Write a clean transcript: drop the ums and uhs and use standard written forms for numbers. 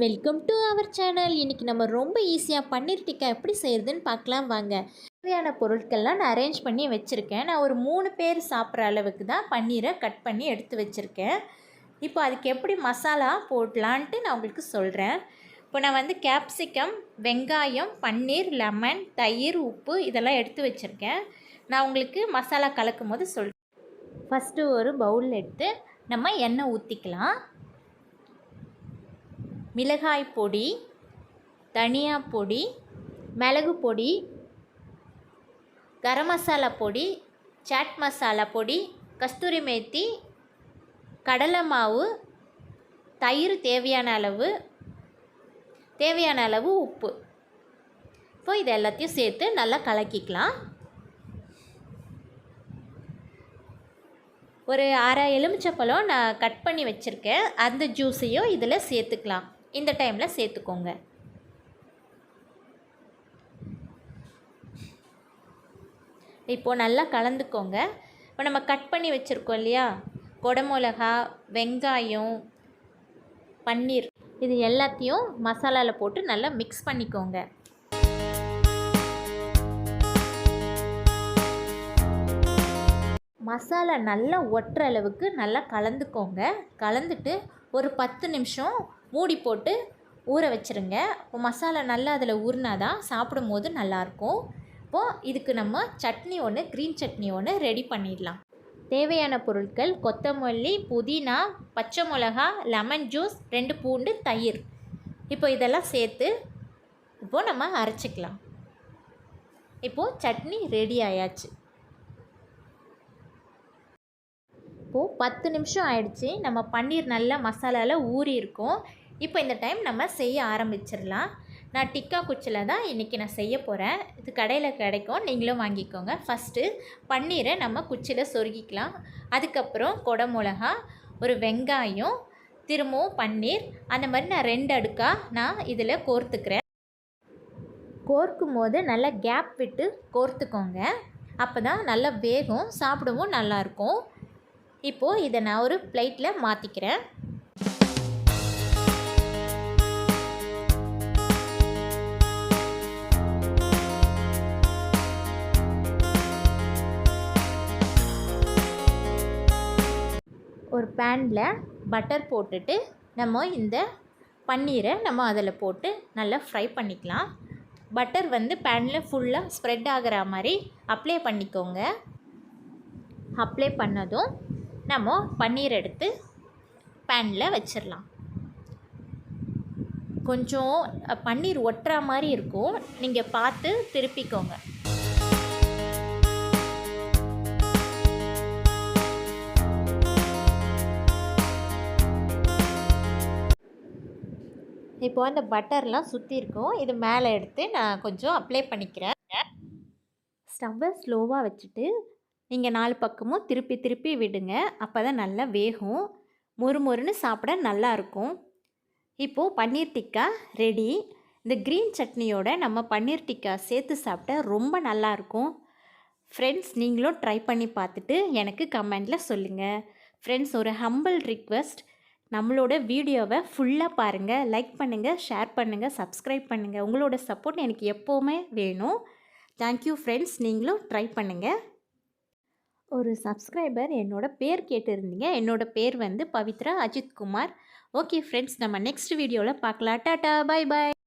Welcome to our channel. இன்றைக்கி நம்ம ரொம்ப ஈஸியாக பன்னீர் டிக்கா எப்படி செய்கிறதுன்னு பார்க்கலாம் வாங்க. தேவையான பொருட்கள்லாம் நான் அரேஞ்ச் பண்ணி வச்சுருக்கேன். நான் ஒரு 3 பேர் சாப்பிட்ற அளவுக்கு தான் பன்னீரை கட் பண்ணி எடுத்து வச்சுருக்கேன். இப்போ அதுக்கு எப்படி மசாலா போடலான்ட்டு நான் உங்களுக்கு சொல்கிறேன். இப்போ நான் வந்து கேப்சிகம், வெங்காயம், பன்னீர், லெமன், தயிர், உப்பு இதெல்லாம் எடுத்து வச்சுருக்கேன். நான் உங்களுக்கு மசாலா கலக்கும் போது சொல்கிறேன். ஃபஸ்ட்டு ஒரு பவுல் எடுத்து நம்ம எண்ணெய் ஊற்றிக்கலாம். மிளகாய் பொடி, தனியா பொடி, மிளகு பொடி, கரம் மசாலா பொடி, சாட் மசாலா பொடி, கஸ்தூரி மேத்தி, கடலை மாவு, தயிர் தேவையான அளவு உப்பு. இப்போ இது எல்லாத்தையும் சேர்த்து நல்லா கலக்கிக்கலாம். ஒரு அரை எலுமிச்சப்பழம் நான் கட் பண்ணி வச்சுருக்கேன். அந்த ஜூஸையும் இதில் சேர்த்துக்கலாம். இந்த டைமில் சேர்த்துக்கோங்க. இப்போது நல்லா கலந்துக்கோங்க. இப்போ நம்ம கட் பண்ணி வச்சுருக்கோம் இல்லையா, குடமிளகா, வெங்காயம், பன்னீர், இது எல்லாத்தையும் மசாலாவில் போட்டு நல்லா மிக்ஸ் பண்ணிக்கோங்க. மசாலா நல்லா ஒட்டுற அளவுக்கு நல்லா கலந்துக்கோங்க. கலந்துட்டு ஒரு 10 நிமிஷம் மூடி போட்டு ஊற வச்சுருங்க. இப்போ மசாலா நல்லா அதில் ஊறினாதான் சாப்பிடும்போது நல்லாயிருக்கும். இப்போது இதுக்கு நம்ம சட்னி ஒன்று, க்ரீன் சட்னி ஒன்று ரெடி பண்ணிடலாம். தேவையான பொருட்கள்: கொத்தமல்லி, புதினா, பச்சை மிளகா, லெமன் ஜூஸ், 2 பூண்டு, தயிர். இப்போ இதெல்லாம் சேர்த்து இப்போது நம்ம அரைச்சிக்கலாம். இப்போது சட்னி ரெடி ஆயாச்சு. இப்போது 10 நிமிஷம் ஆயிடுச்சு. நம்ம பன்னீர் நல்லா மசாலாவில் ஊறி இருக்கும். இப்போ இந்த டைம் நம்ம செய்ய ஆரம்பிச்சிடலாம். நான் டிக்கா குச்சியில் தான் இன்றைக்கி நான் செய்ய போகிறேன். இது கடையில் கிடைக்கும், நீங்களும் வாங்கிக்கோங்க. ஃபஸ்ட்டு பன்னீரை நம்ம குச்சியில் சொருகிக்கலாம். அதுக்கப்புறம் குடமிளகா, ஒரு வெங்காயம், திரும்பவும் பன்னீர், அந்த மாதிரி நான் 2 அடுக்காக நான் இதில் கோர்த்துக்கிறேன். கோர்க்கும் போது நல்லா கேப் விட்டு கோர்த்துக்கோங்க. அப்போ தான் நல்லா வேகும், சாப்பிடவும் நல்லாயிருக்கும். இப்போது இதை நான் ஒரு பிளேட்டில் மாற்றிக்கிறேன். ஒரு பேனில் பட்டர் போட்டுட்டு நம்ம இந்த பன்னீரை நம்ம அதில் போட்டு நல்லா ஃப்ரை பண்ணிக்கலாம். பட்டர் வந்து பேனில் ஃபுல்லாக ஸ்ப்ரெட் ஆகிற மாதிரி அப்ளை பண்ணிக்கோங்க. அப்ளை பண்ணதும் நம்ம பன்னீர் எடுத்து பேனில் வச்சிடலாம். கொஞ்சம் பன்னீர் ஒட்டுற மாதிரி இருக்கும், நீங்கள் பார்த்து திருப்பிக்கோங்க. இப்போ அந்த பட்டர்லாம் சுற்றி இருக்கும், இது மேலே எடுத்து நான் கொஞ்சம் அப்ளை பண்ணிக்கிறேன். ஸ்டவ்வை ஸ்லோவாக வச்சுட்டு நீங்கள் 4 பக்கமும் திருப்பி திருப்பி விடுங்க. அப்போ தான் நல்லா வேகும், மொறுமொறுன்னு சாப்பிட நல்லாயிருக்கும். இப்போது பன்னீர் டிக்கா ரெடி. இந்த க்ரீன் சட்னியோட நம்ம பன்னீர் டிக்கா சேர்த்து சாப்பிட்டா ரொம்ப நல்லாயிருக்கும். ஃப்ரெண்ட்ஸ், நீங்களும் ட்ரை பண்ணி பார்த்துட்டு எனக்கு கமெண்டில் சொல்லுங்கள். ஃப்ரெண்ட்ஸ், ஒரு ஹம்பிள் ரிக்வெஸ்ட், நம்மளோட வீடியோவை ஃபுல்லாக பாருங்கள், லைக் பண்ணுங்கள், ஷேர் பண்ணுங்கள், சப்ஸ்கிரைப் பண்ணுங்கள். உங்களோட சப்போர்ட் எனக்கு எப்போவுமே வேணும். தேங்க்யூ ஃப்ரெண்ட்ஸ், நீங்களும் ட்ரை பண்ணுங்கள். ஒரு சப்ஸ்கிரைபர் என்னோடய பேர் கேட்டிருந்தீங்க. என்னோடய பேர் வந்து பவித்ரா அஜித் குமார். ஓகே ஃப்ரெண்ட்ஸ், நம்ம நெக்ஸ்ட் வீடியோவில் பார்க்கலாம். Tata, bye bye.